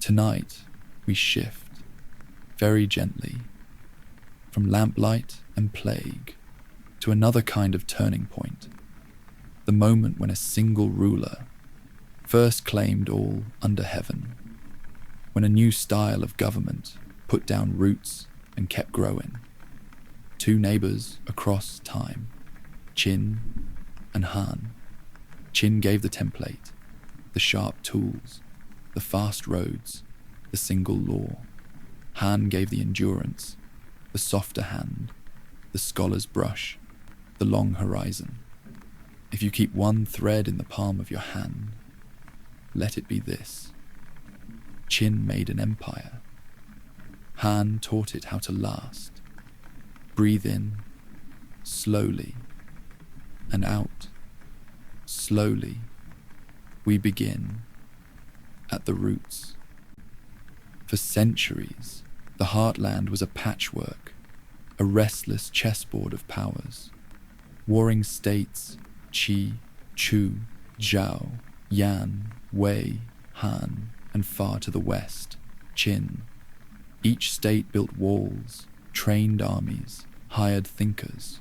Tonight, we shift, very gently, from lamplight and plague to another kind of turning point, the moment when a single ruler first claimed all under heaven, when a new style of government put down roots and kept growing. Two neighbors across time, Qin and Han. Qin gave the template, the sharp tools, the fast roads, the single law. Han gave the endurance, the softer hand, the scholar's brush, the long horizon. If you keep one thread in the palm of your hand, let it be this. Qin made an empire. Han taught it how to last. Breathe in, slowly, and out, slowly. We begin at the roots. For centuries, the heartland was a patchwork, a restless chessboard of powers. Warring states, Qi, Chu, Zhao, Yan, Wei, Han, and far to the west, Qin. Each state built walls, trained armies, hired thinkers,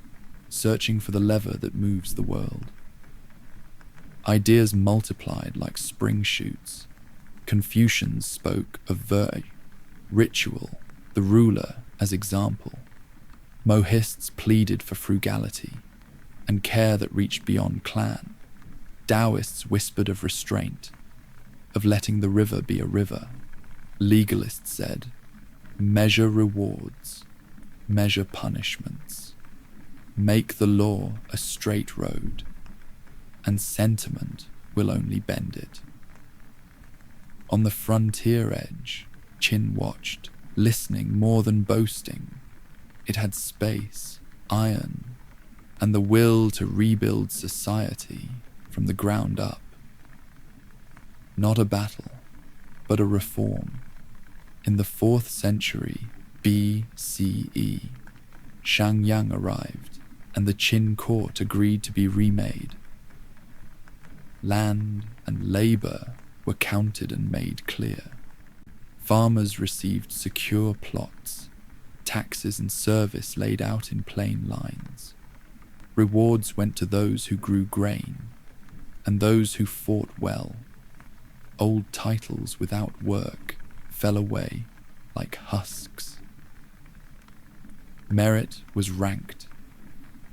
searching for the lever that moves the world. Ideas multiplied like spring shoots. Confucians spoke of ritual, the ruler as example. Mohists pleaded for frugality and care that reached beyond clan. Taoists whispered of restraint, of letting the river be a river. Legalists said, measure rewards, measure punishments, make the law a straight road, and sentiment will only bend it. On the frontier edge, Qin watched, listening more than boasting. It had space, iron, and the will to rebuild society from the ground up. Not a battle, but a reform. In the 4th century BCE, Shang arrived, and the Qin court agreed to be remade. Land and labor were counted and made clear. Farmers received secure plots, taxes and service laid out in plain lines. Rewards went to those who grew grain, and those who fought well. Old titles without work fell away like husks. Merit was ranked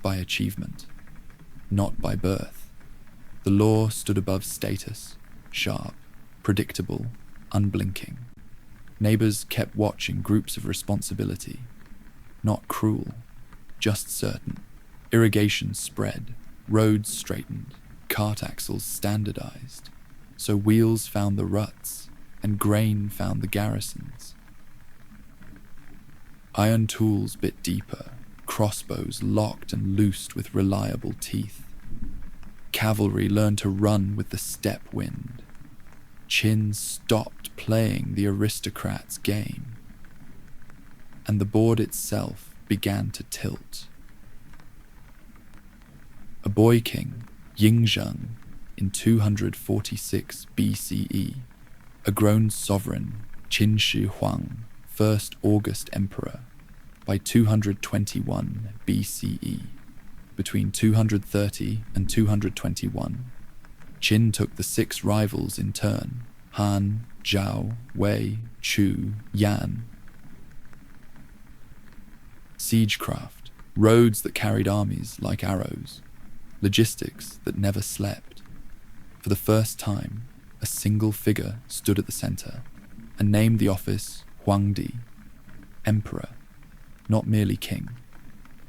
by achievement, not by birth. The law stood above status, sharp, predictable, unblinking. Neighbors kept watch in groups of responsibility, not cruel, just certain. Irrigation spread, roads straightened, cart axles standardized, so wheels found the ruts and grain found the garrisons. Iron tools bit deeper, crossbows locked and loosed with reliable teeth. Cavalry learned to run with the steppe wind. Qin stopped playing the aristocrat's game, and the board itself began to tilt. A boy king, Zhang, in 246 BCE, a grown sovereign, Qin Shi Huang, 1st August Emperor, by 221 BCE. Between 230 and 221, Qin took the 6 rivals in turn, Han, Zhao, Wei, Chu, Yan. Siegecraft, roads that carried armies like arrows, logistics that never slept. For the first time, a single figure stood at the center and named the office Huangdi, Emperor, not merely king.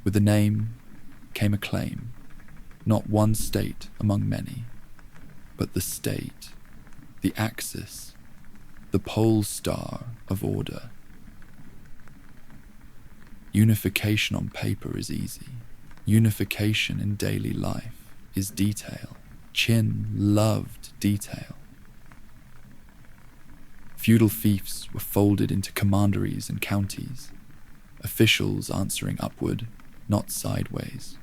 With the name came a claim, not one state among many, but the state, the axis, the pole star of order. Unification on paper is easy. Unification in daily life is detail. Qin loved detail. Feudal fiefs were folded into commanderies and counties, officials answering upward, not sideways.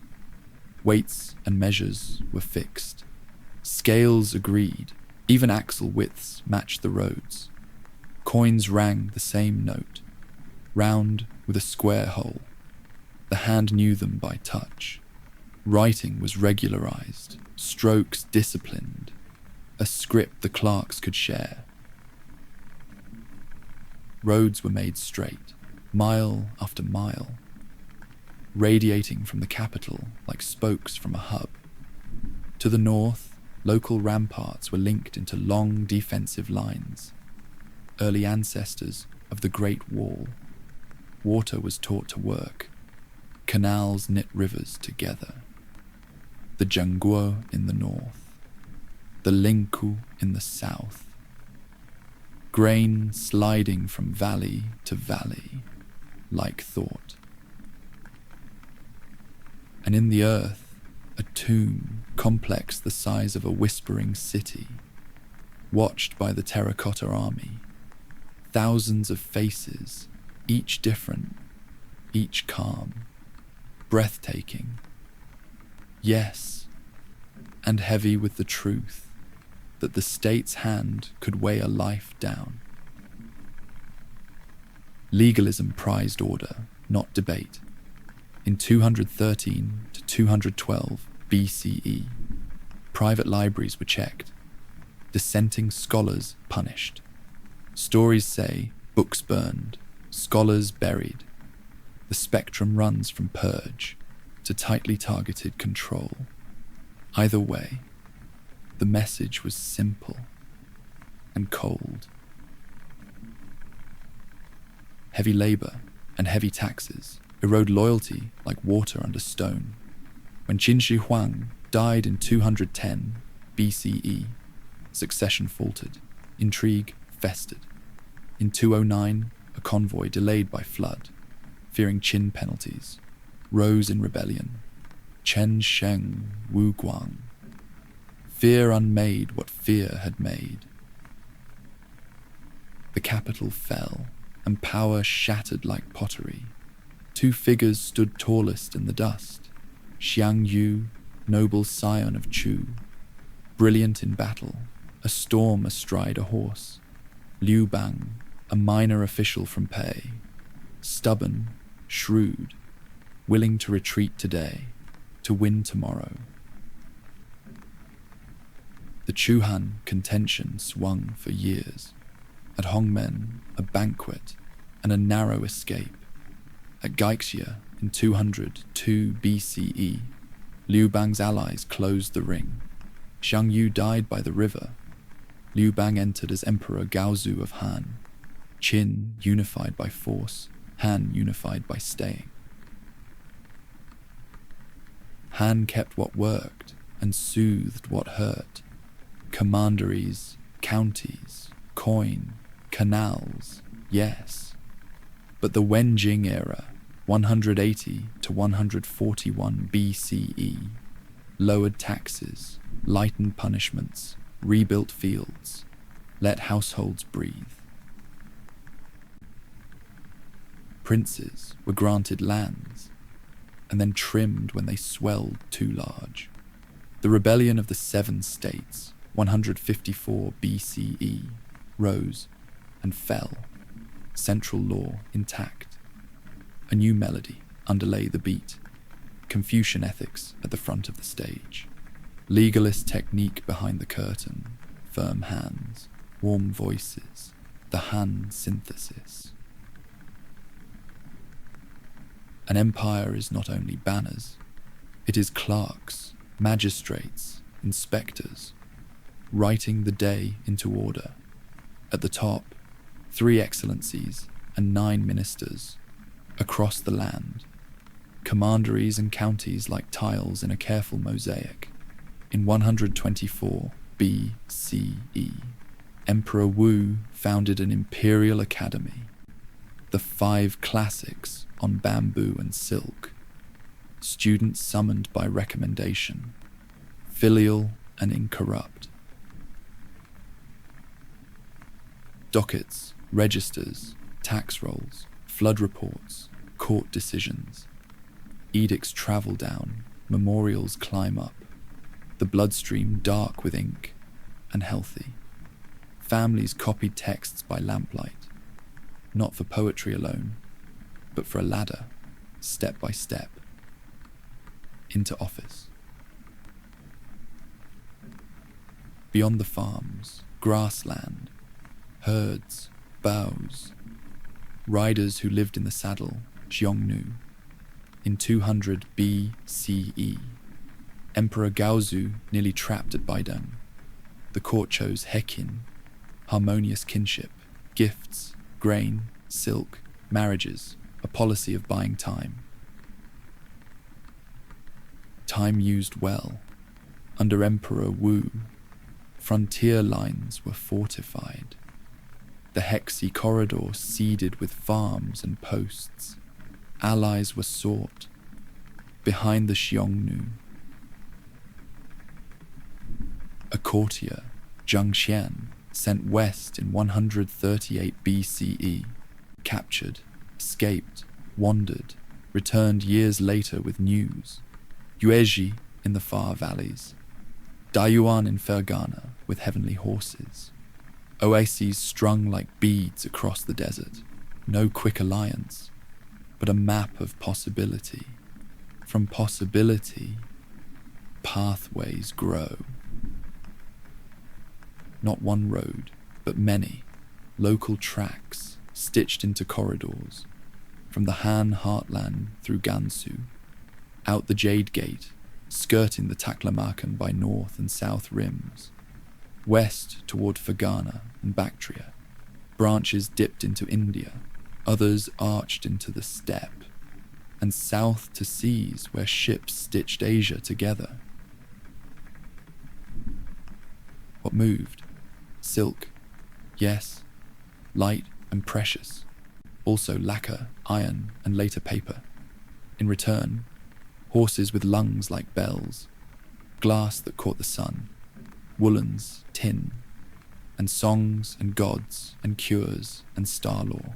Weights and measures were fixed. Scales agreed, even axle widths matched the roads. Coins rang the same note, round with a square hole. The hand knew them by touch. Writing was regularized, strokes disciplined, a script the clerks could share. Roads were made straight, mile after mile, radiating from the capital like spokes from a hub. To the north, local ramparts were linked into long defensive lines, early ancestors of the Great Wall. Water was taught to work. Canals knit rivers together. The Zhangguo in the north, the Lingku in the south. Grain sliding from valley to valley, like thought. And in the earth, a tomb complex the size of a whispering city, watched by the Terracotta army. Thousands of faces, each different, each calm, breathtaking. Yes, and heavy with the truth that the state's hand could weigh a life down. Legalism prized order, not debate. In 213 to 212 BCE, private libraries were checked, dissenting scholars punished. Stories say books burned, scholars buried. The spectrum runs from purge to tightly targeted control. Either way, the message was simple and cold. Heavy labor and heavy taxes erode loyalty like water under stone. When Qin Shi Huang died in 210 BCE, succession faltered, intrigue festered. In 209, a convoy delayed by flood, fearing Qin penalties, rose in rebellion. Chen Sheng Wu Guang. Fear unmade what fear had made. The capital fell, and power shattered like pottery. Two figures stood tallest in the dust. Xiongnu, noble scion of Chu, brilliant in battle, a storm astride a horse. Liu Bang, a minor official from Pei, stubborn, shrewd, willing to retreat today, to win tomorrow. The Chu-Han contention swung for years. At Hongmen, a banquet and a narrow escape. At Gaixia, in 202 BCE, Liu Bang's allies closed the ring. Xiongnu died by the river. Liu Bang entered as Emperor Gaozu of Han. Qin unified by force, Han unified by staying. Han kept what worked and soothed what hurt. Commanderies, counties, coin, canals, yes. But the Wenjing era, 180 to 141 BCE, lowered taxes, lightened punishments, rebuilt fields, let households breathe. Princes were granted lands, and then trimmed when they swelled too large. The rebellion of the Seven States, 154 BCE, rose and fell, central law intact. A new melody underlay the beat, Confucian ethics at the front of the stage. Legalist technique behind the curtain, firm hands, warm voices, the Han synthesis. An empire is not only banners, it is clerks, magistrates, inspectors, writing the day into order. At the top, 3 excellencies and 9 ministers. Across the land, commanderies and counties like tiles in a careful mosaic. In 124 BCE, Emperor Wu founded an Imperial Academy. The 5 classics on bamboo and silk. Students summoned by recommendation. Filial and incorrupt. Dockets, registers, tax rolls, flood reports, court decisions. Edicts travel down, memorials climb up. The bloodstream dark with ink and healthy. families copied texts by lamplight, not for poetry alone, but for a ladder, step by step, into office. Beyond the farms, grassland, herds, bows, riders who lived in the saddle, Xiongnu. In 200 BCE, Emperor Gaozu nearly trapped at Baideng. The court chose Heqin, harmonious kinship, gifts, grain, silk, marriages, a policy of buying time. Time used well. Under Emperor Wu, frontier lines were fortified. The Hexi corridor seeded with farms and posts. Allies were sought. Behind the Xiongnu, a courtier, Zhang, sent west in 138 BCE, captured, escaped, wandered, returned years later with news. Yuezhi in the far valleys, Dayuan in Fergana with heavenly horses, oases strung like beads across the desert, no quick alliance, but a map of possibility. From possibility, pathways grow. Not one road, but many, local tracks stitched into corridors, from the Han heartland through Gansu, out the Jade Gate, skirting the Taklamakan by north and south rims, west toward Fergana and Bactria. Branches dipped into India, others arched into the steppe, and south to seas where ships stitched Asia together. What moved? Silk, yes, light and precious, also lacquer, iron, and later paper. In return, horses with lungs like bells, glass that caught the sun, woolens, tin, and songs and gods and cures and star lore.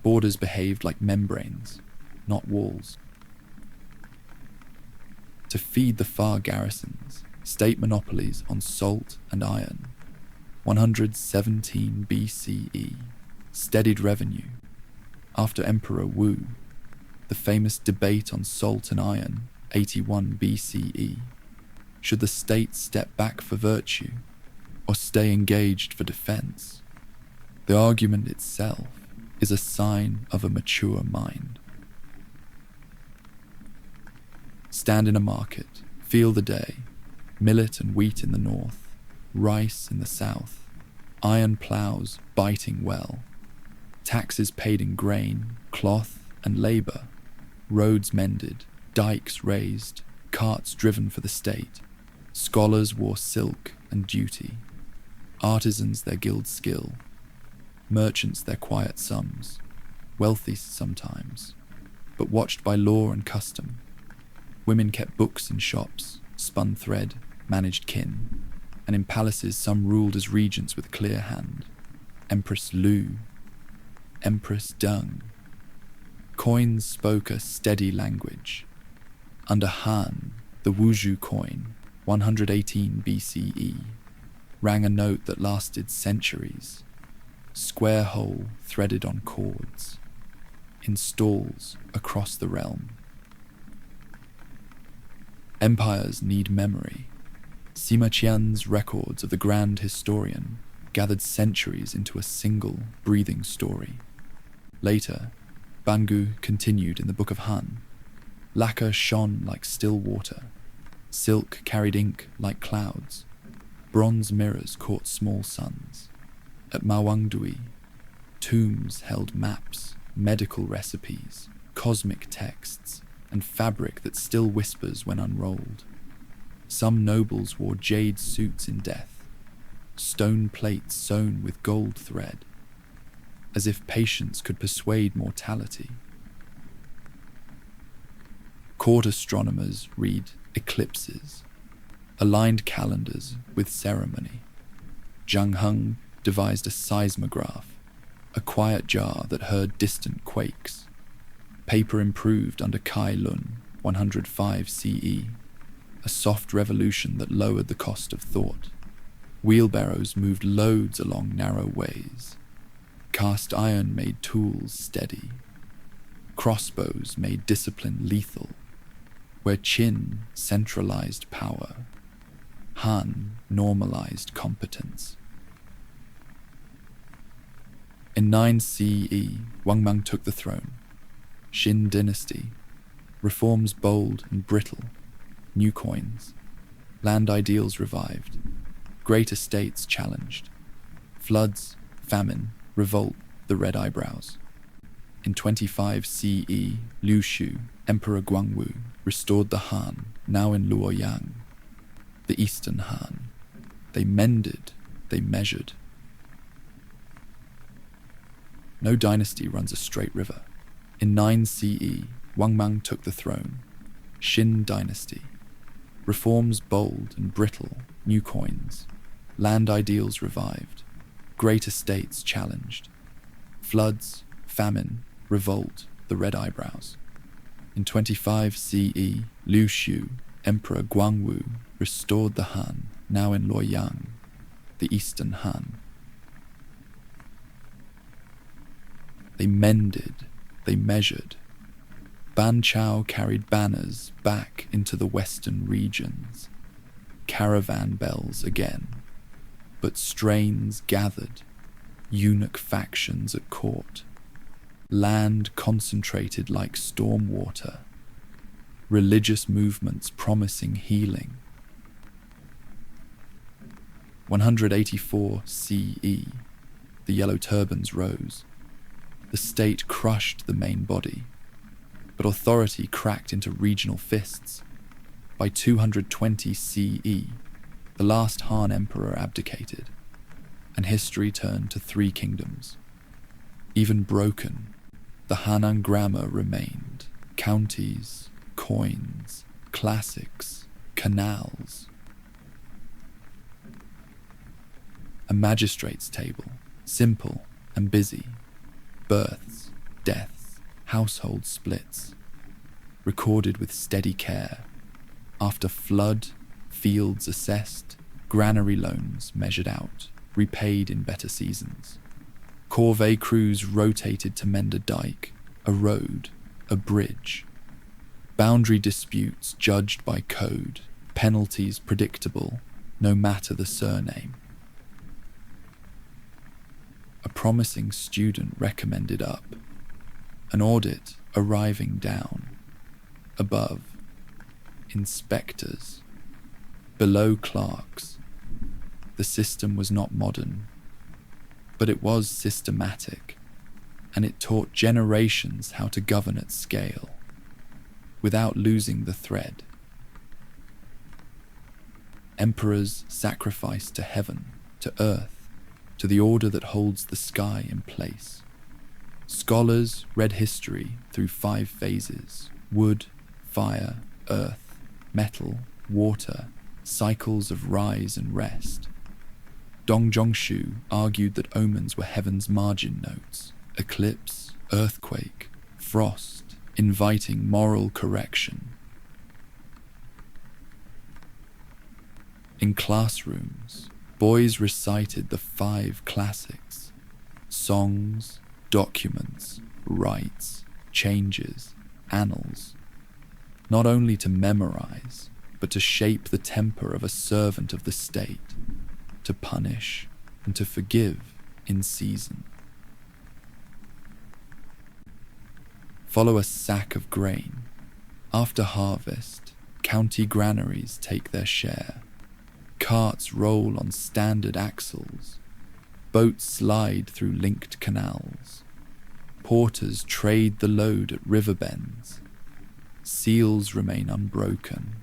Borders behaved like membranes, not walls. To feed the far garrisons, state monopolies on salt and iron, 117 BCE, steadied revenue. After Emperor Wu, the famous debate on salt and iron, 81 BCE. Should the state step back for virtue, or stay engaged for defense? The argument itself is a sign of a mature mind. Stand in a market, feel the day, millet and wheat in the north, rice in the south, iron ploughs biting well, taxes paid in grain, cloth and labour, roads mended, dikes raised, carts driven for the state, scholars wore silk and duty, artisans their guild skill, merchants their quiet sums, wealthy sometimes, but watched by law and custom. Women kept books in shops, spun thread, managed kin, and in palaces some ruled as regents with clear hand. Empress Lu, Empress Zhang. Coins spoke a steady language. Under Han, the Wuzhu coin, 118 BCE, rang a note that lasted centuries. Square hole threaded on cords, in stalls across the realm. Empires need memory. Sima Qian's records of the grand historian gathered centuries into a single, breathing story. Later, Bangu continued in the Book of Han. Lacquer shone like still water. Silk carried ink like clouds. Bronze mirrors caught small suns. At Mawangdui, tombs held maps, medical recipes, cosmic texts, and fabric that still whispers when unrolled. Some nobles wore jade suits in death, stone plates sewn with gold thread, as if patience could persuade mortality. Court astronomers read eclipses, aligned calendars with ceremony. Zhang devised a seismograph, a quiet jar that heard distant quakes. Paper improved under Kai Lun, 105 CE, a soft revolution that lowered the cost of thought. Wheelbarrows moved loads along narrow ways. Cast iron made tools steady. Crossbows made discipline lethal. Where Qin centralized power, Han normalized competence. In 9 CE, Mang took the throne. Qin dynasty. Reforms bold and brittle. New coins. Land ideals revived. Great estates challenged. Floods, famine, revolt, the red eyebrows. In 25 CE, Liu Shu, Emperor Guangwu, restored the Han, now in Luoyang, the Eastern Han. They mended, they measured. No dynasty runs a straight river. In 9 CE, Mang took the throne. Qin dynasty. Reforms bold and brittle, new coins. Land ideals revived. Great estates challenged. Floods, famine, revolt, the red eyebrows. In 25 CE, Liu Shu, Emperor Guangwu, restored the Han, now in Luoyang, the Eastern Han. They mended, they measured. Ban Chao carried banners back into the western regions. Caravan bells again. But strains gathered, eunuch factions at court. Land concentrated like storm water. Religious movements promising healing. 184 CE, the yellow turbans rose. The state crushed the main body, but authority cracked into regional fists. By 220 CE, the last Han emperor abdicated, and history turned to 3 kingdoms. Even broken, the Hanan grammar remained. Counties, coins, classics, canals. A magistrate's table, simple and busy. Births, deaths, household splits, recorded with steady care. After flood, fields assessed, granary loans measured out, repaid in better seasons. Corvée crews rotated to mend a dike, a road, a bridge. Boundary disputes judged by code, penalties predictable, no matter the surname. A promising student recommended up, an audit arriving down. Above, inspectors. Below, clerks. The system was not modern, but it was systematic, and it taught generations how to govern at scale, without losing the thread. Emperors sacrificed to heaven, to earth, to the order that holds the sky in place. Scholars read history through 5 phases: wood, fire, earth, metal, water, cycles of rise and rest. Dong Zhongshu argued that omens were heaven's margin notes: eclipse, earthquake, frost, inviting moral correction. In classrooms, boys recited the 5 classics: songs, documents, rites, changes, annals, not only to memorize, but to shape the temper of a servant of the state, to punish and to forgive in season. Follow a sack of grain. After harvest, county granaries take their share. Carts roll on standard axles. Boats slide through linked canals. Porters trade the load at river bends. Seals remain unbroken.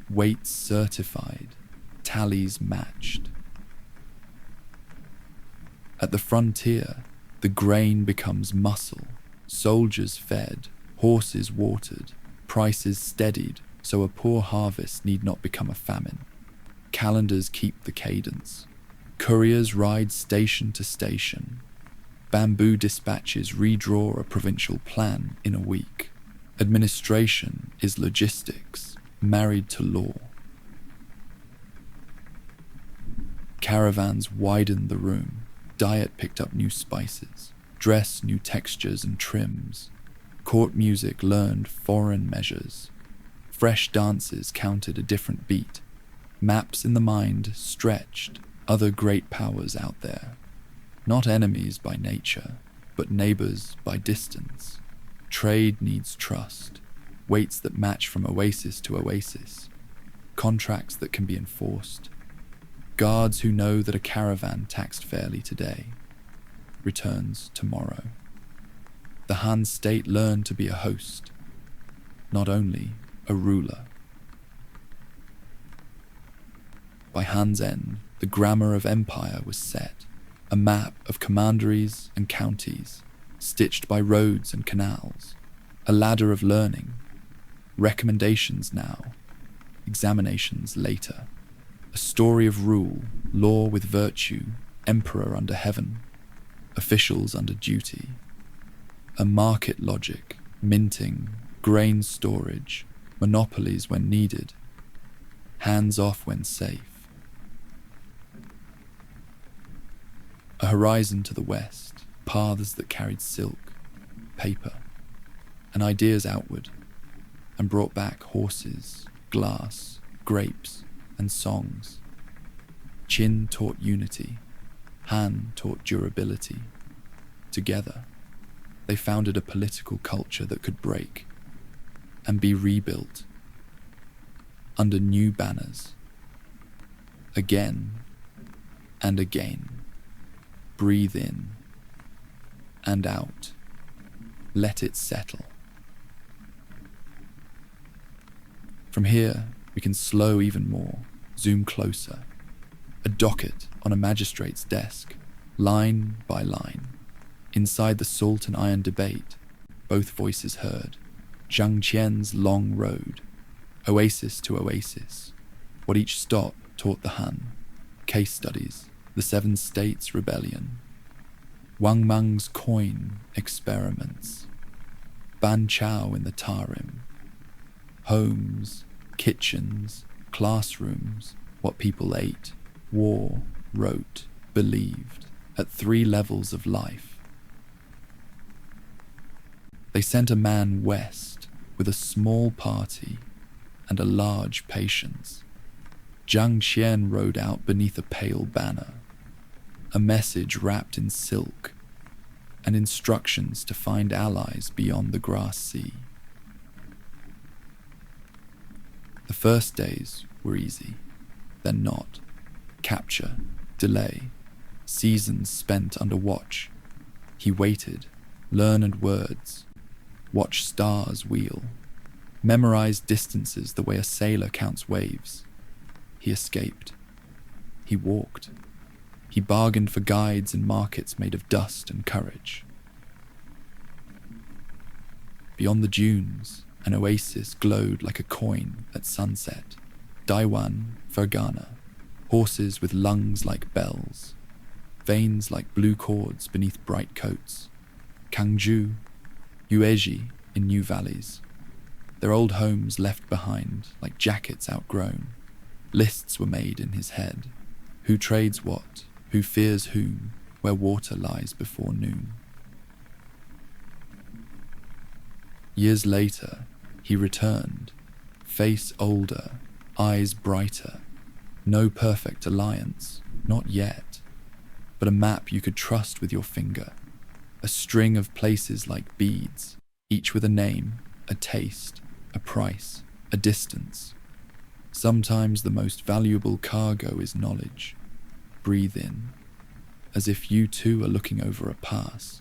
Weights certified. Tallies matched. At the frontier, the grain becomes muscle. Soldiers fed, horses watered, prices steadied, so a poor harvest need not become a famine. Calendars keep the cadence. Couriers ride station to station. Bamboo dispatches redraw a provincial plan in a week. Administration is logistics, married to law. Caravans widened the room, diet picked up new spices, dress new textures and trims, court music learned foreign measures, fresh dances counted a different beat, maps in the mind stretched other great powers out there, not enemies by nature, but neighbors by distance. Trade needs trust, weights that match from oasis to oasis, contracts that can be enforced, guards who know that a caravan taxed fairly today returns tomorrow. The Han state learned to be a host, not only a ruler. By Han's end, the grammar of empire was set, a map of commanderies and counties, stitched by roads and canals, a ladder of learning, recommendations now, examinations later, a story of rule, law with virtue, emperor under heaven, officials under duty, a market logic, minting, grain storage, monopolies when needed, hands off when safe. A horizon to the west, paths that carried silk, paper, and ideas outward, and brought back horses, glass, grapes, and songs. Qin taught unity, Han taught durability. Together, they founded a political culture that could break and be rebuilt under new banners, again and again. Breathe in and out. Let it settle. From here, we can slow even more, zoom closer. A docket on a magistrate's desk, line by line. Inside the salt and iron debate, both voices heard. Zhang Qian's long road, oasis to oasis. What each stop taught the Han. Case studies. The Seven States Rebellion, Wang Mang's coin experiments, Ban Chao in the Tarim, homes, kitchens, classrooms, what people ate, wore, wrote, believed, at 3 levels of life. They sent a man west with a small party and a large patience. Zhang Qian rode out beneath a pale banner, a message wrapped in silk, and instructions to find allies beyond the grass sea. The first days were easy, then not. Capture, delay, seasons spent under watch. He waited, learned words, watched stars wheel, memorized distances the way a sailor counts waves. He escaped. He walked. He bargained for guides in markets made of dust and courage. Beyond the dunes, an oasis glowed like a coin at sunset. Daiwan, Fergana, horses with lungs like bells, veins like blue cords beneath bright coats. Kangju, Yuezhi in new valleys, their old homes left behind like jackets outgrown. Lists were made in his head. Who trades what? Who fears whom? Where water lies before noon. Years later, he returned, face older, eyes brighter. No perfect alliance, not yet, but a map you could trust with your finger. A string of places like beads, each with a name, a taste, a price, a distance. Sometimes the most valuable cargo is knowledge. Breathe in, as if you too are looking over a pass.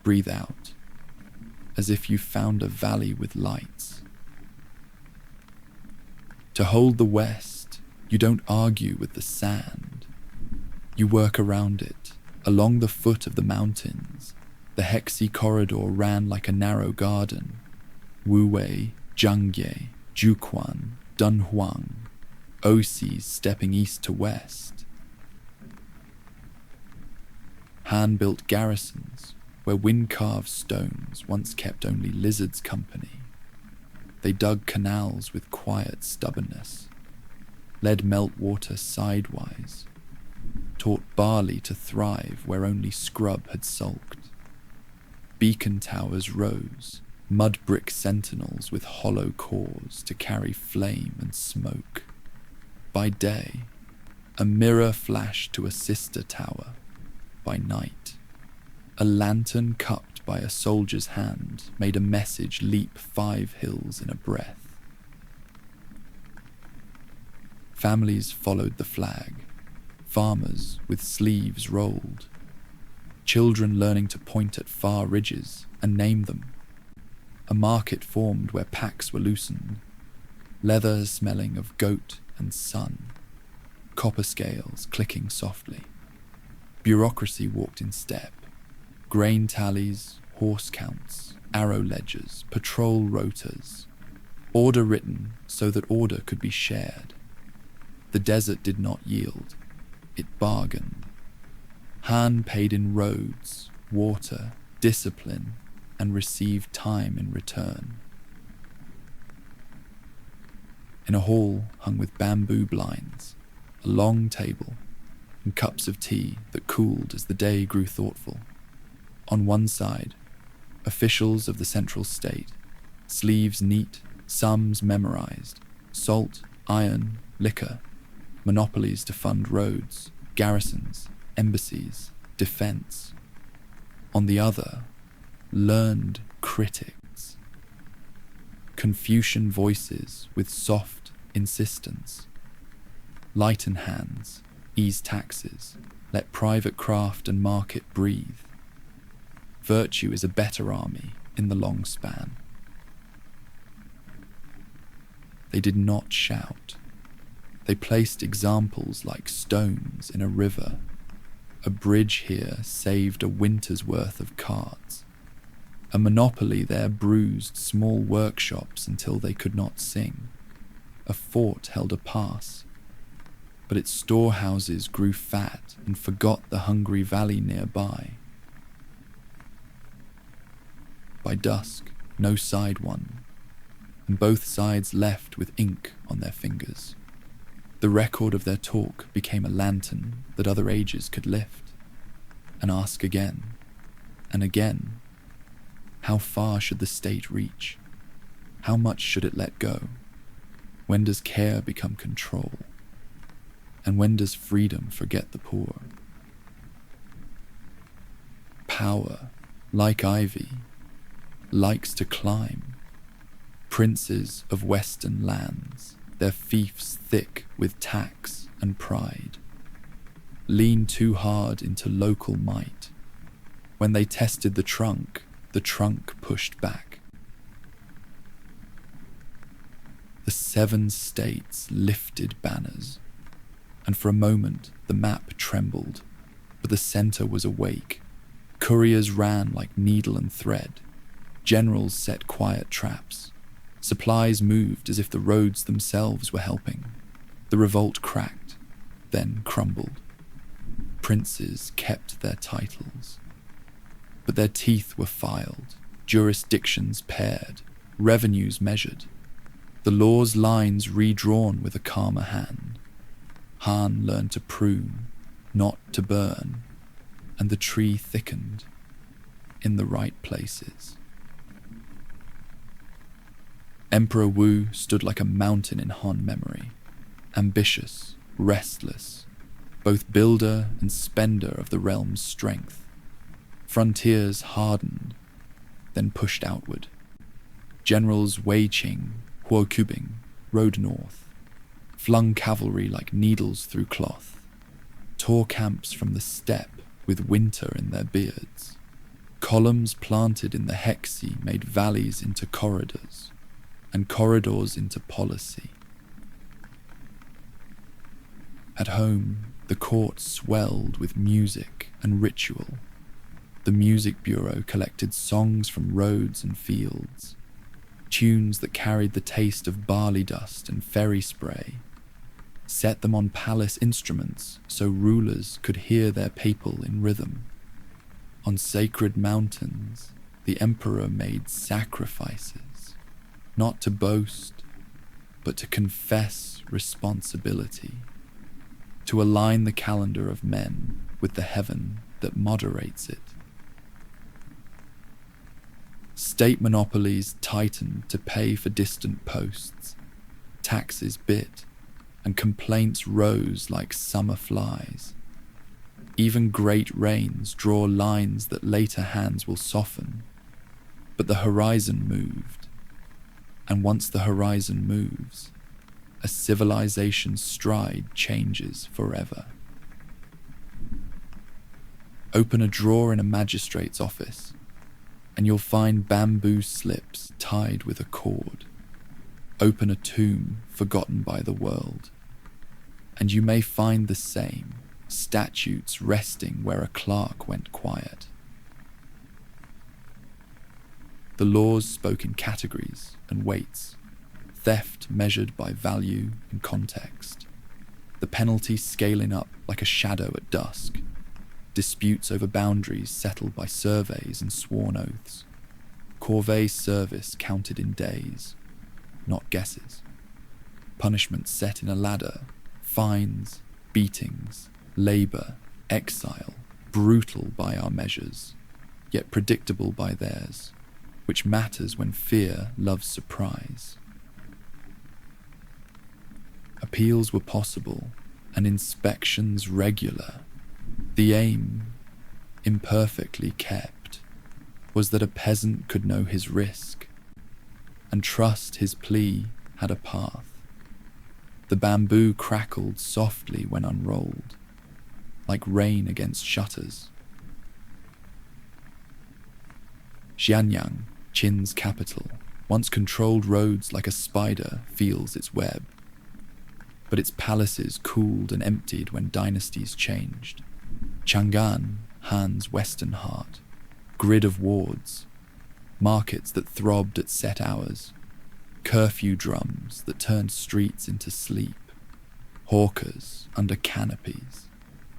Breathe out, as if you found a valley with lights. To hold the West, you don't argue with the sand. You work around it, along the foot of the mountains. The Hexi corridor ran like a narrow garden. Wu-wei, Zhangye, Juquan, Dunhuang, Osis stepping east to west. Han built garrisons where wind-carved stones once kept only lizards company. They dug canals with quiet stubbornness, led meltwater sidewise, taught barley to thrive where only scrub had sulked. Beacon towers rose, mud brick sentinels with hollow cores to carry flame and smoke. By day, a mirror flashed to a sister tower. By night, a lantern cupped by a soldier's hand made a message leap 5 hills in a breath. Families followed the flag, farmers with sleeves rolled, children learning to point at far ridges and name them. A market formed where packs were loosened, leather smelling of goat and sun, copper scales clicking softly. Bureaucracy walked in step, grain tallies, horse counts, arrow ledgers, patrol rotas, order written so that order could be shared. The desert did not yield, it bargained. Han paid in roads, water, discipline, and received time in return. In a hall hung with bamboo blinds, a long table, and cups of tea that cooled as the day grew thoughtful. On one side, officials of the central state, sleeves neat, sums memorized, salt, iron, liquor, monopolies to fund roads, garrisons, embassies, defense. On the other, learned critics. Confucian voices with soft insistence. Lighten hands, ease taxes, let private craft and market breathe. Virtue is a better army in the long span. They did not shout. They placed examples like stones in a river. A bridge here saved a winter's worth of carts. A monopoly there bruised small workshops until they could not sing. A fort held a pass, but its storehouses grew fat and forgot the hungry valley nearby. By dusk, no side won, and both sides left with ink on their fingers. The record of their talk became a lantern that other ages could lift, and ask again, and again, how far should the state reach? How much should it let go? When does care become control? And when does freedom forget the poor? Power, like ivy, likes to climb. Princes of western lands, their fiefs thick with tax and pride, lean too hard into local might. When they tested the trunk pushed back. The 7 states lifted banners, and for a moment the map trembled, but the center was awake. Couriers ran like needle and thread. Generals set quiet traps. Supplies moved as if the roads themselves were helping. The revolt cracked, then crumbled. Princes kept their titles, but their teeth were filed, jurisdictions paired, revenues measured, the law's lines redrawn with a calmer hand. Han learned to prune, not to burn, and the tree thickened in the right places. Emperor Wu stood like a mountain in Han memory, ambitious, restless, both builder and spender of the realm's strength. Frontiers hardened, then pushed outward. Generals Wei Qing, Huo Kubing rode north, flung cavalry like needles through cloth, tore camps from the steppe with winter in their beards. Columns planted in the Hexi made valleys into corridors, and corridors into policy. At home, the court swelled with music and ritual. The music bureau collected songs from roads and fields, tunes that carried the taste of barley dust and ferry spray, set them on palace instruments so rulers could hear their papal in rhythm. On sacred mountains, the emperor made sacrifices, not to boast, but to confess responsibility. to align the calendar of men with the heaven that moderates it. State monopolies tightened to pay for distant posts, taxes bit, and complaints rose like summer flies. Even great rains draw lines that later hands will soften, but the horizon moved, and once the horizon moves, a civilization's stride changes forever. Open a drawer in a magistrate's office, and you'll find bamboo slips tied with a cord. Open a tomb forgotten by the world, and you may find the same, statutes resting where a clerk went quiet. The laws spoke in categories and weights, theft measured by value and context, the penalty scaling up like a shadow at dusk, disputes over boundaries settled by surveys and sworn oaths, corvée service counted in days, not guesses, punishments set in a ladder, fines, beatings, labour, exile, brutal by our measures, yet predictable by theirs, which matters when fear loves surprise. Appeals were possible, and inspections regular. The aim, imperfectly kept, was that a peasant could know his risk, and trust his plea had a path. The bamboo crackled softly when unrolled, like rain against shutters. Xianyang, Qin's capital, once controlled roads like a spider feels its web, but its palaces cooled and emptied when dynasties changed. Chang'an, Han's western heart, grid of wards, markets that throbbed at set hours, curfew drums that turned streets into sleep, hawkers under canopies,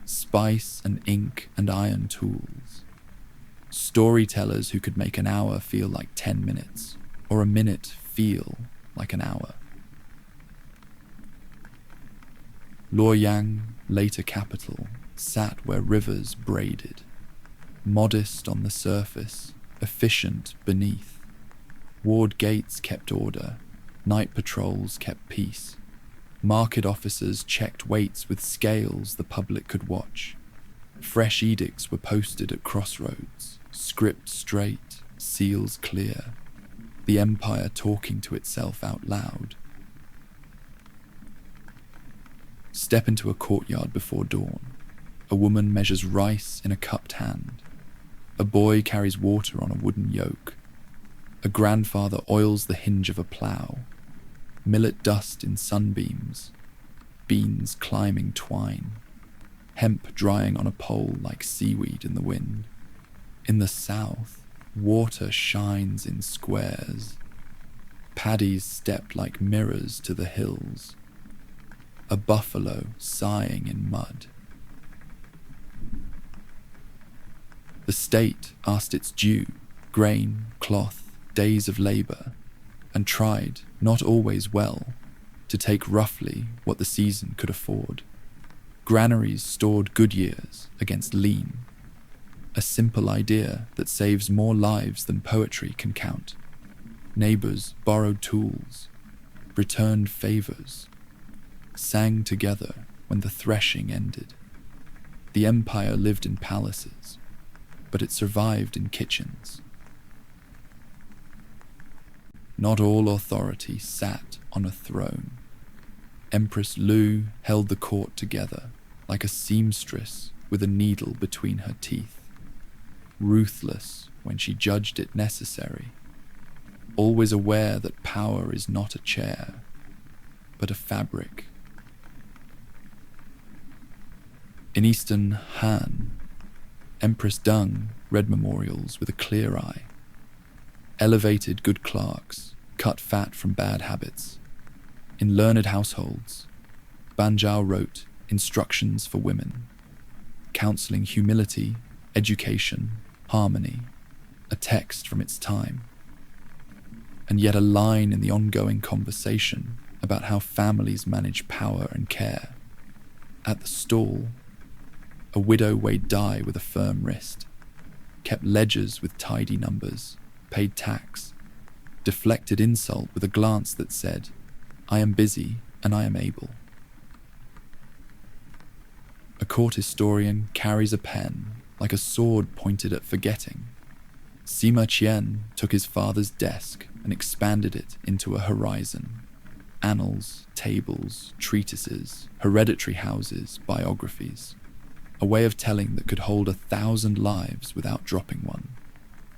spice and ink and iron tools, storytellers who could make an hour feel like 10 minutes, or a minute feel like an hour. Luoyang, later capital, sat where rivers braided, modest on the surface, efficient beneath. Ward gates kept order, night patrols kept peace. Market officers checked weights with scales the public could watch. Fresh edicts were posted at crossroads, script straight, seals clear, the empire talking to itself out loud. Step into a courtyard before dawn. A woman measures rice in a cupped hand. A boy carries water on a wooden yoke. A grandfather oils the hinge of a plough. Millet dust in sunbeams. Beans climbing twine. Hemp drying on a pole like seaweed in the wind. In the south, water shines in squares. Paddies step like mirrors to the hills. A buffalo sighing in mud. The state asked its due, grain, cloth, days of labour, and tried, not always well, to take roughly what the season could afford. Granaries stored good years against lean, a simple idea that saves more lives than poetry can count. Neighbours borrowed tools, returned favours, sang together when the threshing ended. The empire lived in palaces, but it survived in kitchens. Not all authority sat on a throne. Empress Lu held the court together like a seamstress with a needle between her teeth, ruthless when she judged it necessary, always aware that power is not a chair, but a fabric. In Eastern Han, Empress Zhang read memorials with a clear eye, elevated good clerks, cut fat from bad habits. In learned households, Banzhao wrote instructions for women, counseling humility, education, harmony, a text from its time, and yet a line in the ongoing conversation about how families manage power and care. At the stall, a widow weighed dye with a firm wrist, kept ledgers with tidy numbers, paid tax, deflected insult with a glance that said, "I am busy and I am able." A court historian carries a pen like a sword pointed at forgetting. Sima Qian took his father's desk and expanded it into a horizon. Annals, tables, treatises, hereditary houses, biographies. A way of telling that could hold 1,000 lives without dropping one.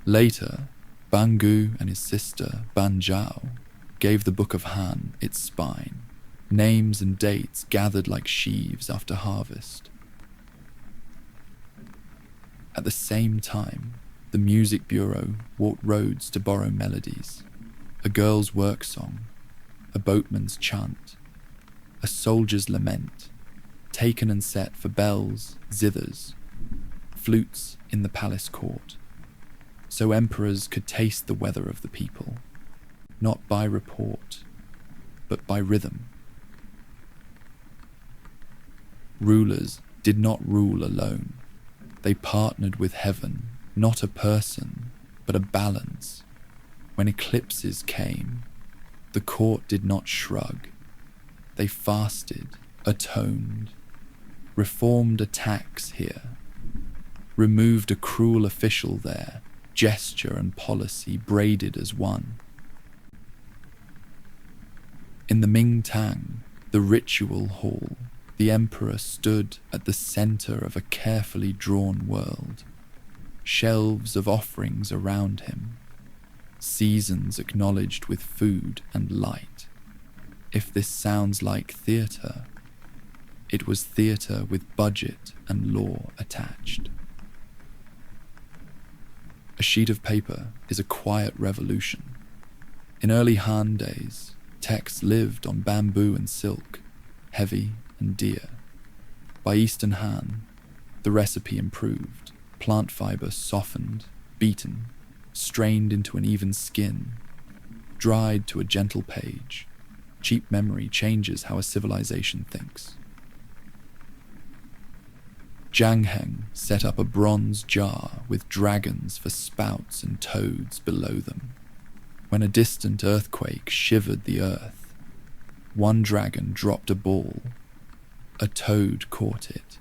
Later, Bangu and his sister Ban Zhao gave the Book of Han its spine, names and dates gathered like sheaves after harvest. At the same time, the Music Bureau walked roads to borrow melodies, a girl's work song, a boatman's chant, a soldier's lament, taken and set for bells, zithers, flutes in the palace court, so emperors could taste the weather of the people, not by report, but by rhythm. Rulers did not rule alone. They partnered with heaven, not a person, but a balance. When eclipses came, the court did not shrug. They fasted, atoned, reformed a tax here, removed a cruel official there, gesture and policy braided as one. In the Ming Tang, the ritual hall, the emperor stood at the center of a carefully drawn world, shelves of offerings around him, seasons acknowledged with food and light. If this sounds like theatre, it was theatre with budget and law attached. A sheet of paper is a quiet revolution. In early Han days, texts lived on bamboo and silk, heavy and dear. By Eastern Han, the recipe improved, plant fibre softened, beaten, strained into an even skin, dried to a gentle page. Cheap memory changes how a civilization thinks. Zhang set up a bronze jar with dragons for spouts and toads below them. When a distant earthquake shivered the earth, one dragon dropped a ball. A toad caught it,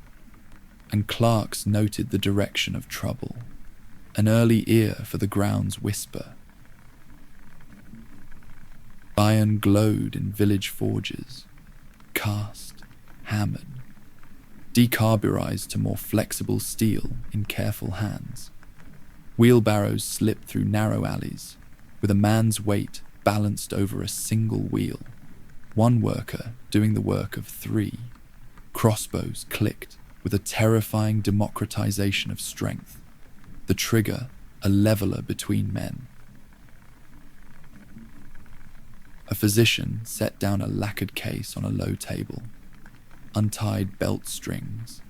and clerks noted the direction of trouble, an early ear for the ground's whisper. Iron glowed in village forges, cast, hammered, decarburized to more flexible steel in careful hands. Wheelbarrows slipped through narrow alleys, with a man's weight balanced over a single wheel, one worker doing the work of 3. Crossbows clicked with a terrifying democratization of strength, the trigger a leveler between men. A physician set down a lacquered case on a low table, untied belt strings,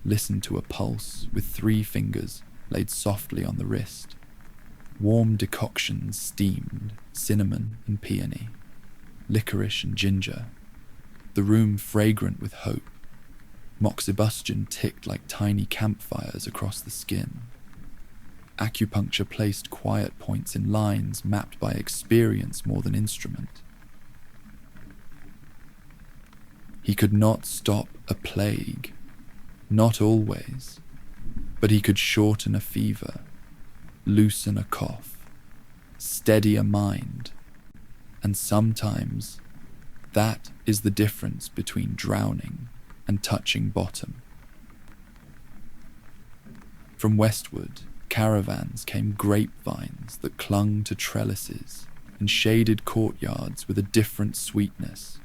listened to a pulse with 3 fingers laid softly on the wrist. Warm decoctions steamed, cinnamon and peony, licorice and ginger, the room fragrant with hope. Moxibustion ticked like tiny campfires across the skin. Acupuncture placed quiet points in lines mapped by experience more than instrument. He could not stop a plague, not always, but he could shorten a fever, loosen a cough, steady a mind, and sometimes that is the difference between drowning and touching bottom. From westward, caravans came grapevines that clung to trellises and shaded courtyards with a different sweetness,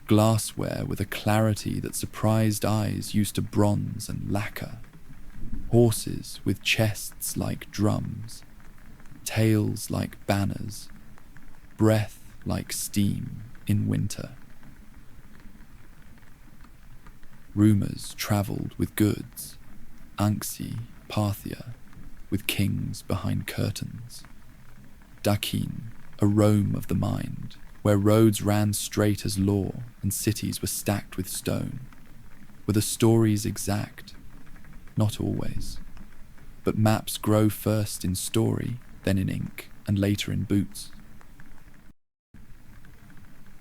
glassware with a clarity that surprised eyes used to bronze and lacquer, horses with chests like drums, tails like banners, breath like steam in winter. Rumours travelled with goods, Anxi, Parthia, with kings behind curtains. Dakin, a Rome of the mind, where roads ran straight as law and cities were stacked with stone. Were the stories exact? Not always. But maps grow first in story, then in ink, and later in boots.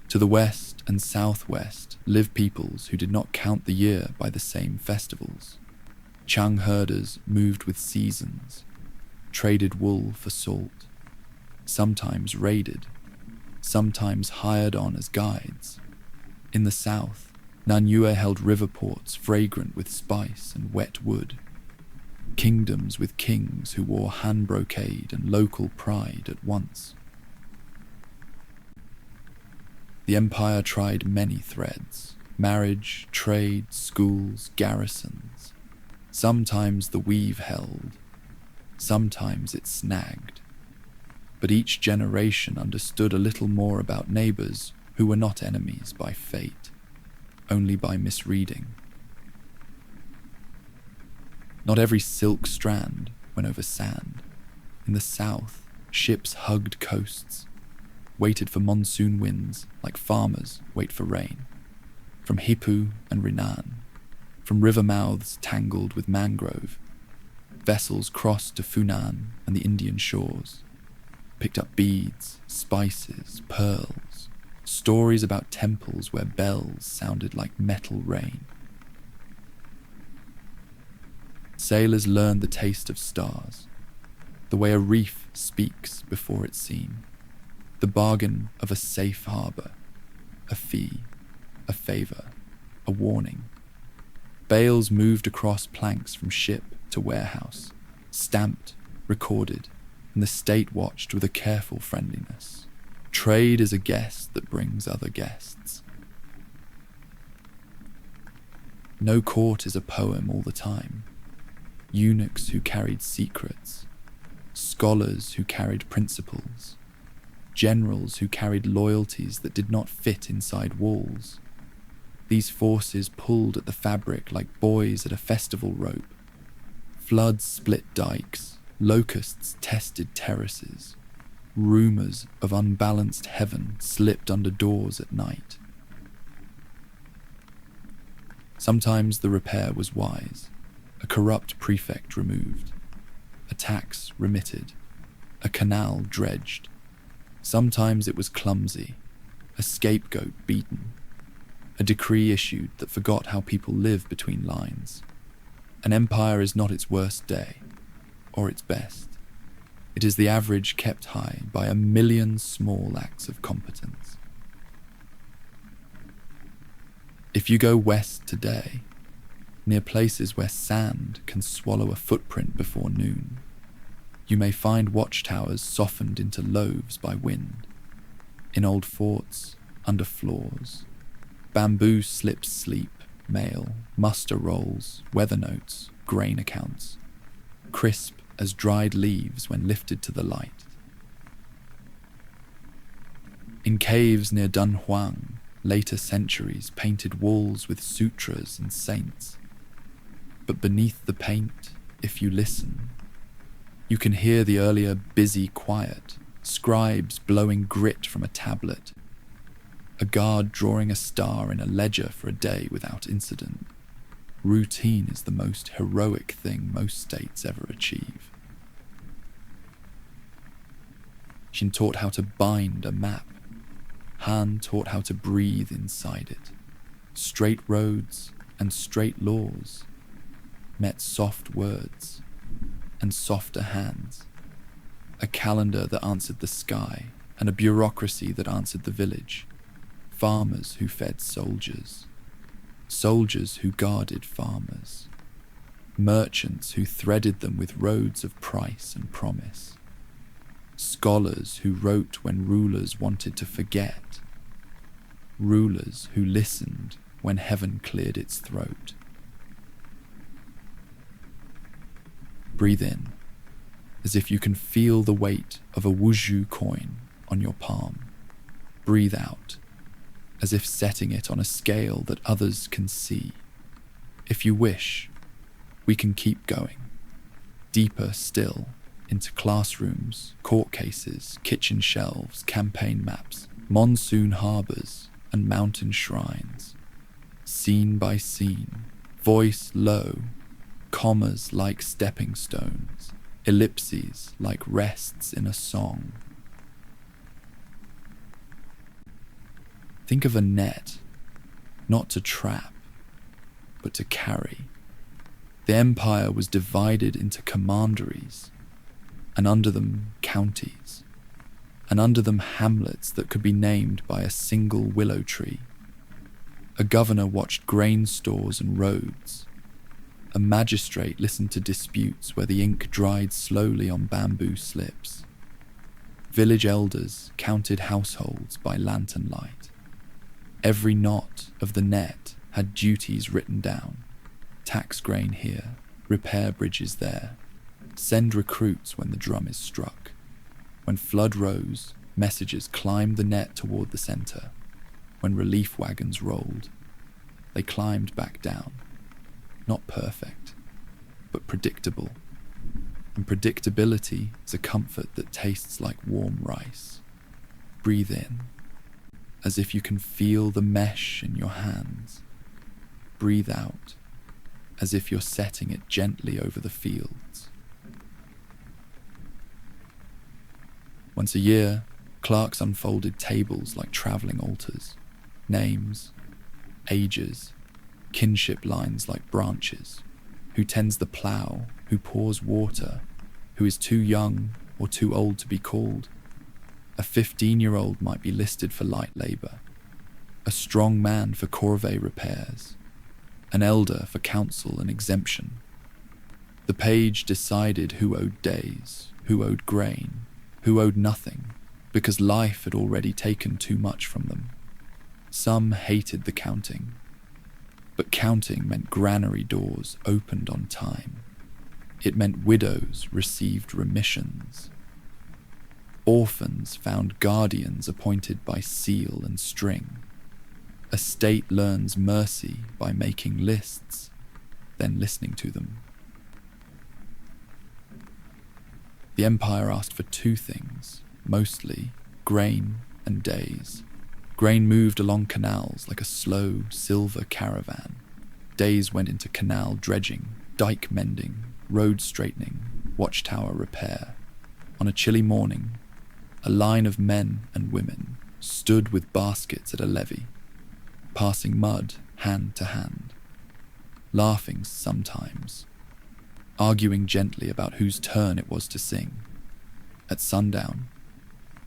To the west and southwest live peoples who did not count the year by the same festivals. Chang herders moved with seasons, traded wool for salt, sometimes raided, sometimes hired on as guides. In the south, Nanyue held river ports fragrant with spice and wet wood, kingdoms with kings who wore hand brocade and local pride at once. The empire tried many threads: marriage, trade, schools, garrisons. Sometimes the weave held, sometimes it snagged. But each generation understood a little more about neighbors who were not enemies by fate, only by misreading. Not every silk strand went over sand. In the south, ships hugged coasts, waited for monsoon winds like farmers wait for rain. From Hipu and Renan, from river mouths tangled with mangrove, vessels crossed to Funan and the Indian shores, picked up beads, spices, pearls, stories about temples where bells sounded like metal rain. Sailors learned the taste of stars, the way a reef speaks before it's seen, the bargain of a safe harbour, a fee, a favour, a warning. Bales moved across planks from ship to warehouse, stamped, recorded, and the state watched with a careful friendliness. Trade is a guest that brings other guests. No court is a poem all the time. Eunuchs who carried secrets, scholars who carried principles, generals who carried loyalties that did not fit inside walls. These forces pulled at the fabric like boys at a festival rope. Floods split dikes, locusts tested terraces. Rumours of unbalanced heaven slipped under doors at night. Sometimes the repair was wise, a corrupt prefect removed, a tax remitted, a canal dredged. Sometimes it was clumsy, a scapegoat beaten, a decree issued that forgot how people live between lines. An empire is not its worst day, or its best. It is the average kept high by a million small acts of competence. If you go west today, near places where sand can swallow a footprint before noon, you may find watchtowers softened into loaves by wind. In old forts, under floors, bamboo slips sleep, mail, muster rolls, weather notes, grain accounts, crisp as dried leaves when lifted to the light. In caves near Dunhuang, later centuries painted walls with sutras and saints. But beneath the paint, if you listen, you can hear the earlier busy quiet, scribes blowing grit from a tablet, a guard drawing a star in a ledger for a day without incident. Routine is the most heroic thing most states ever achieve. Qin taught how to bind a map. Han taught how to breathe inside it. Straight roads and straight laws met soft words and softer hands. A calendar that answered the sky and a bureaucracy that answered the village. Farmers who fed soldiers. Soldiers who guarded farmers. Merchants who threaded them with roads of price and promise. Scholars who wrote when rulers wanted to forget. Rulers who listened when heaven cleared its throat. Breathe in, as if you can feel the weight of a wuzhu coin on your palm. Breathe out, as if setting it on a scale that others can see. If you wish, we can keep going, deeper still, into classrooms, court cases, kitchen shelves, campaign maps, monsoon harbours, and mountain shrines. Scene by scene, voice low, commas like stepping stones, ellipses like rests in a song. Think of a net, not to trap, but to carry. The empire was divided into commanderies, and under them counties, and under them hamlets that could be named by a single willow tree. A governor watched grain stores and roads. A magistrate listened to disputes where the ink dried slowly on bamboo slips. Village elders counted households by lantern light. Every knot of the net had duties written down. Tax grain here, repair bridges there, send recruits when the drum is struck. When flood rose, messengers climbed the net toward the center. When relief wagons rolled, they climbed back down. Not perfect, but predictable. And predictability is a comfort that tastes like warm rice. Breathe in, as if you can feel the mesh in your hands. Breathe out, as if you're setting it gently over the fields. Once a year, clerks unfolded tables like travelling altars. Names, ages, kinship lines like branches. Who tends the plough, who pours water, who is too young or too old to be called. A 15-year-old might be listed for light labour, a strong man for corvée repairs, an elder for counsel and exemption. The page decided who owed days, who owed grain, who owed nothing, because life had already taken too much from them. Some hated the counting, but counting meant granary doors opened on time. It meant widows received remissions. Orphans found guardians appointed by seal and string. A state learns mercy by making lists, then listening to them. The empire asked for two things, mostly grain and days. Grain moved along canals like a slow silver caravan. Days went into canal dredging, dike mending, road straightening, watchtower repair. On a chilly morning, a line of men and women stood with baskets at a levee, passing mud hand to hand, laughing sometimes, arguing gently about whose turn it was to sing. At sundown,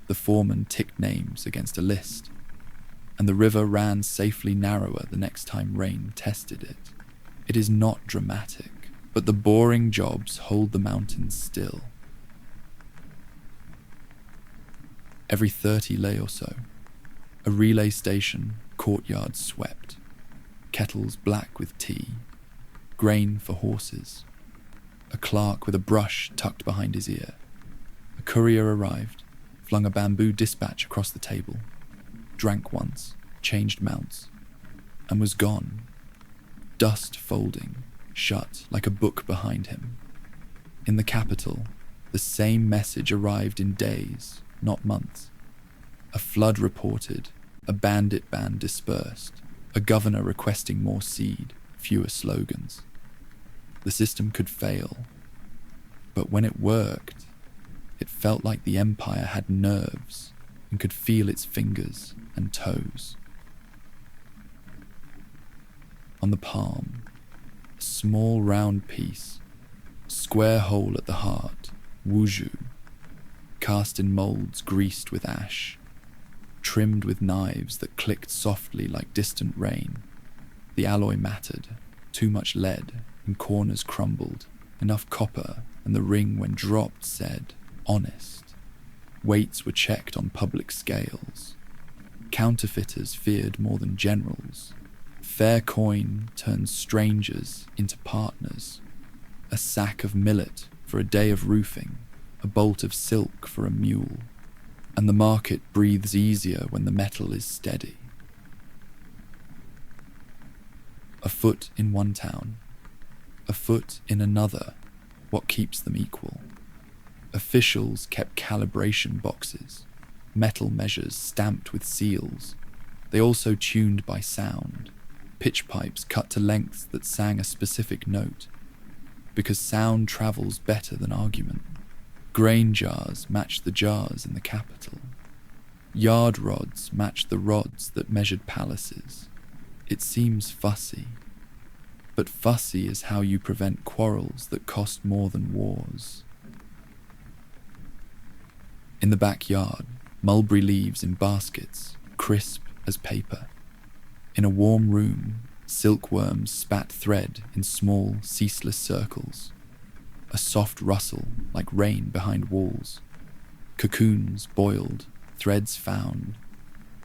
the foreman ticked names against a list, and the river ran safely narrower the next time rain tested it. It is not dramatic, but the boring jobs hold the mountains still. Every 30 lei or so, a relay station, courtyard swept, kettles black with tea, grain for horses, a clerk with a brush tucked behind his ear. A courier arrived, flung a bamboo dispatch across the table, drank once, changed mounts, and was gone, dust folding, shut like a book behind him. In the capital, the same message arrived in days, not months. A flood reported, a bandit band dispersed, a governor requesting more seed, fewer slogans. The system could fail, but when it worked, it felt like the empire had nerves and could feel its fingers and toes. On the palm, a small round piece, square hole at the heart, wuzhu, cast in moulds greased with ash, trimmed with knives that clicked softly like distant rain. The alloy mattered, too much lead, and corners crumbled, enough copper, and the ring when dropped said, honest. Weights were checked on public scales. Counterfeiters feared more than generals. Fair coin turned strangers into partners. A sack of millet for a day of roofing, a bolt of silk for a mule. And the market breathes easier when the metal is steady. A foot in one town, a foot in another, what keeps them equal? Officials kept calibration boxes, metal measures stamped with seals. They also tuned by sound. pitch pipes cut to lengths that sang a specific note, because sound travels better than argument. Grain jars matched the jars in the capital. Yard rods matched the rods that measured palaces. It seems fussy, but fussy is how you prevent quarrels that cost more than wars. In the backyard, mulberry leaves in baskets, crisp as paper. In a warm room, silkworms spat thread in small, ceaseless circles. A soft rustle like rain behind walls. Cocoons boiled, threads found.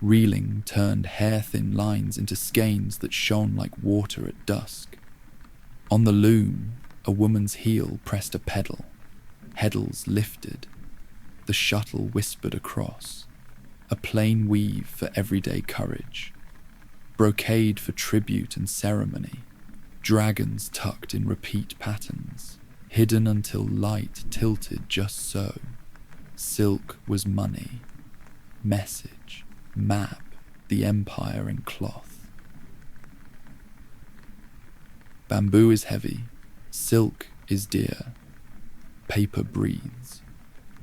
Reeling turned hair-thin lines into skeins that shone like water at dusk. On the loom, a woman's heel pressed a pedal. Heddles lifted. The shuttle whispered across. A plain weave for everyday courage. Brocade for tribute and ceremony. Dragons tucked in repeat patterns. Hidden until light tilted just so. Silk was money. Message. Map. The empire in cloth. Bamboo is heavy. Silk is dear. Paper breathes.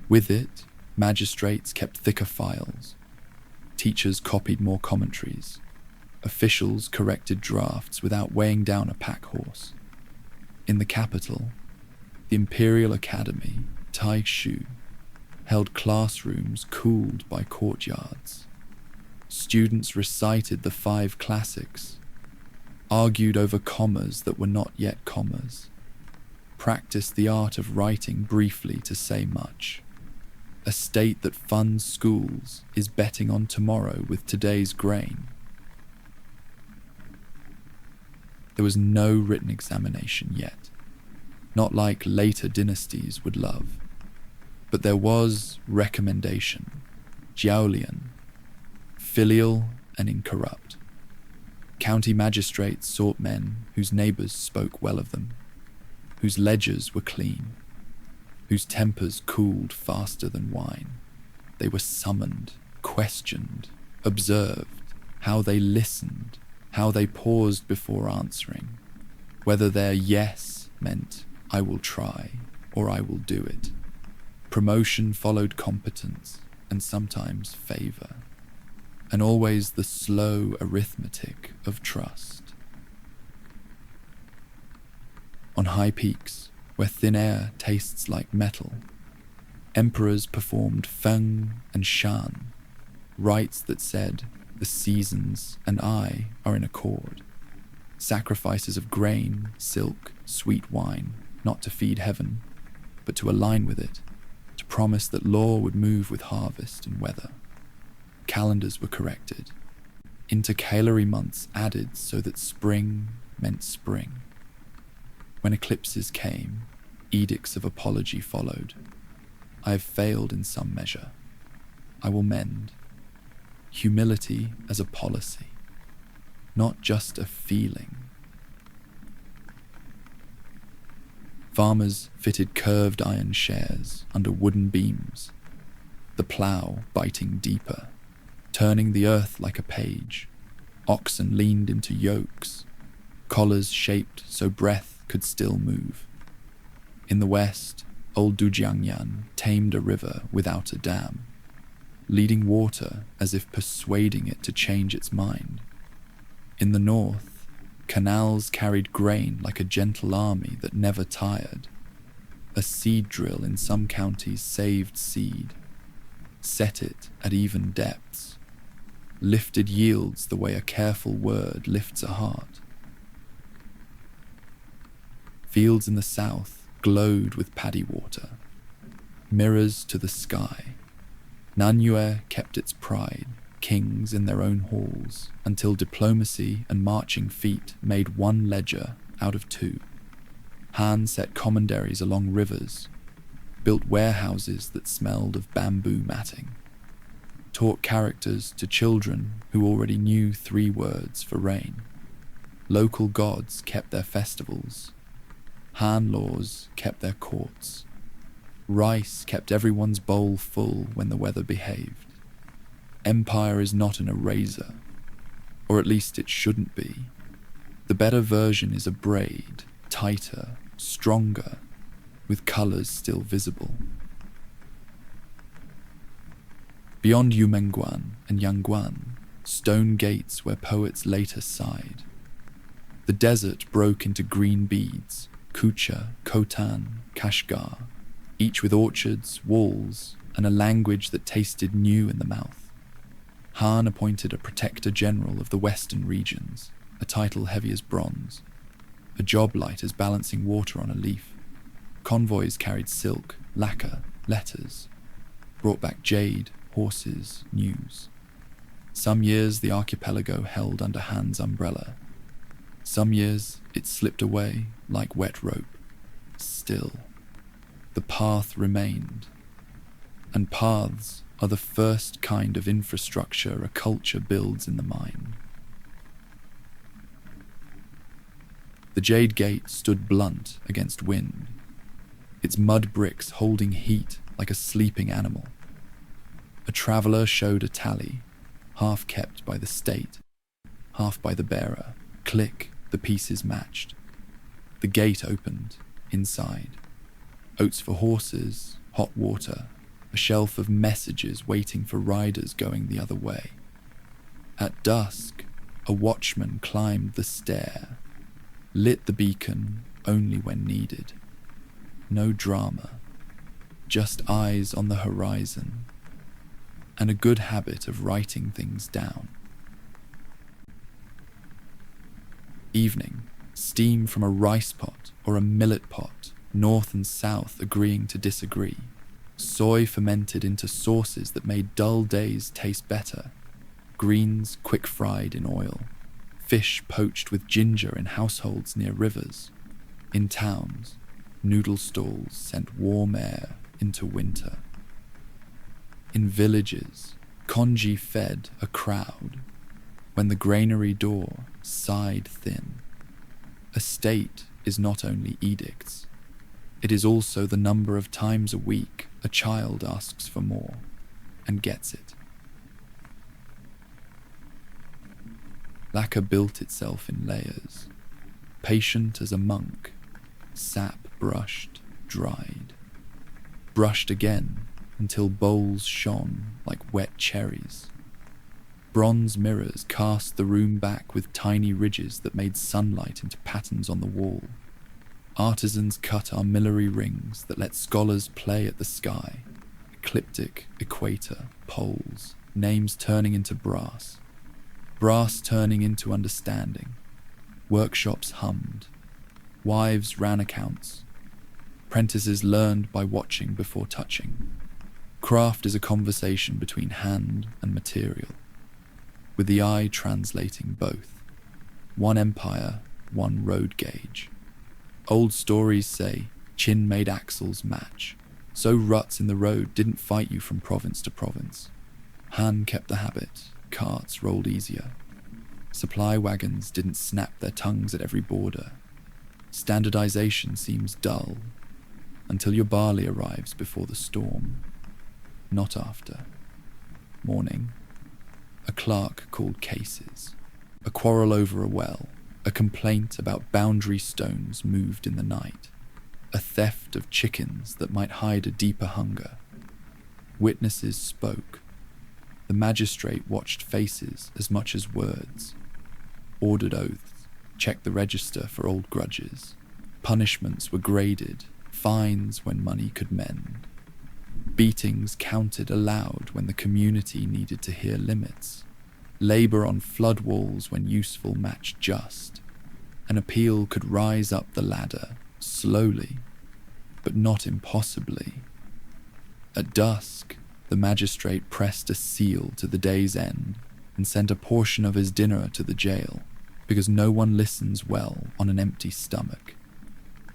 With it, magistrates kept thicker files. Teachers copied more commentaries. Officials corrected drafts without weighing down a pack horse. In the capital, the Imperial Academy, Taishu, held classrooms cooled by courtyards. Students recited the 5 classics, argued over commas that were not yet commas, practiced the art of writing briefly to say much. A state that funds schools is betting on tomorrow with today's grain. There was no written examination yet, not like later dynasties would love. But there was recommendation, Jiaolian, filial and incorrupt. County magistrates sought men whose neighbours spoke well of them, whose ledgers were clean, whose tempers cooled faster than wine. They were summoned, questioned, observed, how they listened, how they paused before answering, whether their yes meant I will try or I will do it. Promotion followed competence and sometimes favour, and always the slow arithmetic of trust. On high peaks, where thin air tastes like metal, emperors performed Feng and Shan, rites that said, the seasons and I are in accord. Sacrifices of grain, silk, sweet wine, not to feed heaven, but to align with it, to promise that law would move with harvest and weather. Calendars were corrected, intercalary months added so that spring meant spring. When eclipses came, edicts of apology followed. I have failed in some measure. I will mend. Humility as a policy, not just a feeling. Farmers fitted curved iron shares under wooden beams, the plough biting deeper, turning the earth like a page. Oxen leaned into yokes, collars shaped so breath could still move. In the west, old Dujiangyan tamed a river without a dam, leading water as if persuading it to change its mind. In the north, canals carried grain like a gentle army that never tired. A seed drill in some counties saved seed, set it at even depths, lifted yields the way a careful word lifts a heart. Fields in the south glowed with paddy water, mirrors to the sky. Nanyue kept its pride, kings in their own halls, until diplomacy and marching feet made one ledger out of 2. Han set commanderies along rivers, built warehouses that smelled of bamboo matting, taught characters to children who already knew 3 words for rain. Local gods kept their festivals. Han laws kept their courts. Rice kept everyone's bowl full when the weather behaved. Empire is not an eraser, or at least it shouldn't be. The better version is a braid, tighter, stronger, with colours still visible. Beyond Yumenguan and Yangguan, stone gates where poets later sighed. The desert broke into green beads, Kucha, Khotan, Kashgar, each with orchards, walls, and a language that tasted new in the mouth. Han appointed a protector general of the western regions, a title heavy as bronze, a job light as balancing water on a leaf. Convoys carried silk, lacquer, letters, brought back jade, horses, news. Some years the archipelago held under Han's umbrella. Some years it slipped away like wet rope. Still, the path remained. And paths are the first kind of infrastructure a culture builds in the mind. The Jade Gate stood blunt against wind, its mud bricks holding heat like a sleeping animal. A traveller showed a tally, half kept by the state, half by the bearer. Click, the pieces matched. The gate opened, inside. Oats for horses, hot water, a shelf of messages waiting for riders going the other way. At dusk, a watchman climbed the stair, lit the beacon only when needed. No drama, just eyes on the horizon, and a good habit of writing things down. Evening, steam from a rice pot or a millet pot, north and south agreeing to disagree. Soy fermented into sauces that made dull days taste better. Greens quick-fried in oil. Fish poached with ginger in households near rivers. In towns, noodle stalls sent warm air into winter. In villages, congee fed a crowd when the granary door sighed thin. A state is not only edicts, it is also the number of times a week a child asks for more and gets it. Lacquer built itself in layers, patient as a monk, sap brushed, dried, brushed again until bowls shone like wet cherries. Bronze mirrors cast the room back with tiny ridges that made sunlight into patterns on the wall. Artisans cut armillary rings that let scholars play at the sky. Ecliptic, equator, poles, names turning into brass. Brass turning into understanding. Workshops hummed. Wives ran accounts. Apprentices learned by watching before touching. Craft is a conversation between hand and material, with the eye translating both. One empire, one road gauge. Old stories say Qin made axles match, so ruts in the road didn't fight you from province to province. Han kept the habit, carts rolled easier. Supply wagons didn't snap their tongues at every border. Standardization seems dull, until your barley arrives before the storm. Not after. Morning. A clerk called cases. A quarrel over a well. A complaint about boundary stones moved in the night. A theft of chickens that might hide a deeper hunger. Witnesses spoke. The magistrate watched faces as much as words. Ordered oaths. Checked the register for old grudges. Punishments were graded. Fines when money could mend. Beatings counted aloud when the community needed to hear limits. Labour on flood walls when useful matched just. An appeal could rise up the ladder, slowly, but not impossibly. At dusk, the magistrate pressed a seal to the day's end and sent a portion of his dinner to the jail, because no one listens well on an empty stomach.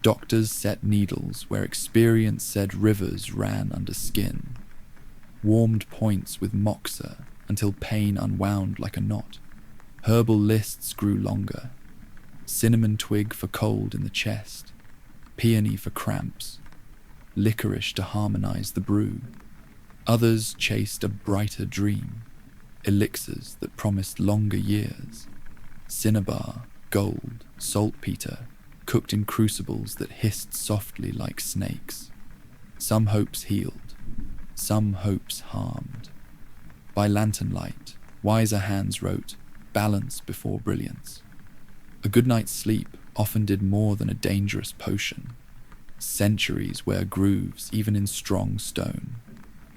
Doctors set needles where experience said rivers ran under skin. Warmed points with moxa until pain unwound like a knot. Herbal lists grew longer. Cinnamon twig for cold in the chest. Peony for cramps. Licorice to harmonize the brew. Others chased a brighter dream. Elixirs that promised longer years. Cinnabar gold, saltpeter, cooked in crucibles that hissed softly like snakes. Some hopes healed, some hopes harmed. By lantern light, wiser hands wrote, balance before brilliance. A good night's sleep often did more than a dangerous potion. Centuries wear grooves even in strong stone.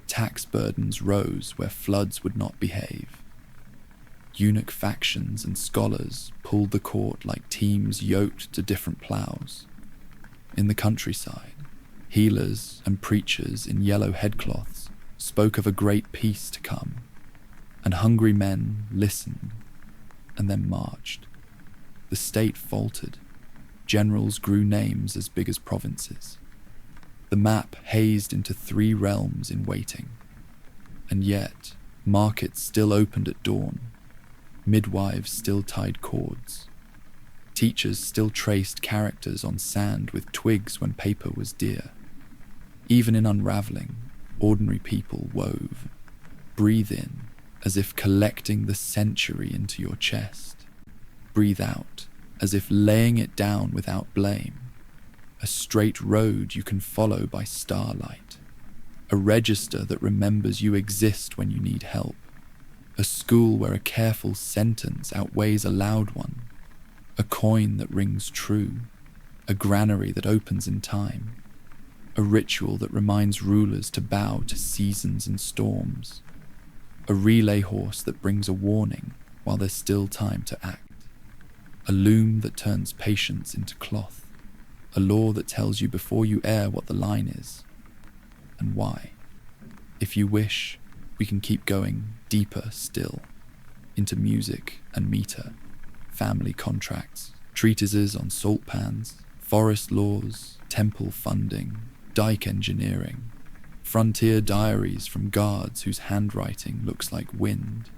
Tax burdens rose where floods would not behave. Eunuch factions and scholars pulled the court like teams yoked to different ploughs. In the countryside, healers and preachers in yellow headcloths spoke of a great peace to come, and hungry men listened and then marched. The state faltered. Generals grew names as big as provinces. The map hazed into 3 realms in waiting. And yet, markets still opened at dawn. Midwives still tied cords. Teachers still traced characters on sand with twigs when paper was dear. Even in unraveling, ordinary people wove. Breathe in, as if collecting the century into your chest. Breathe out, as if laying it down without blame. A straight road you can follow by starlight. A register that remembers you exist when you need help. A school where a careful sentence outweighs a loud one. A coin that rings true. A granary that opens in time. A ritual that reminds rulers to bow to seasons and storms. A relay horse that brings a warning while there's still time to act. A loom that turns patience into cloth. A law that tells you before you air what the line is and why. If you wish, we can keep going deeper still, into music and meter, family contracts, treatises on salt pans, forest laws, temple funding, dike engineering, frontier diaries from guards whose handwriting looks like wind,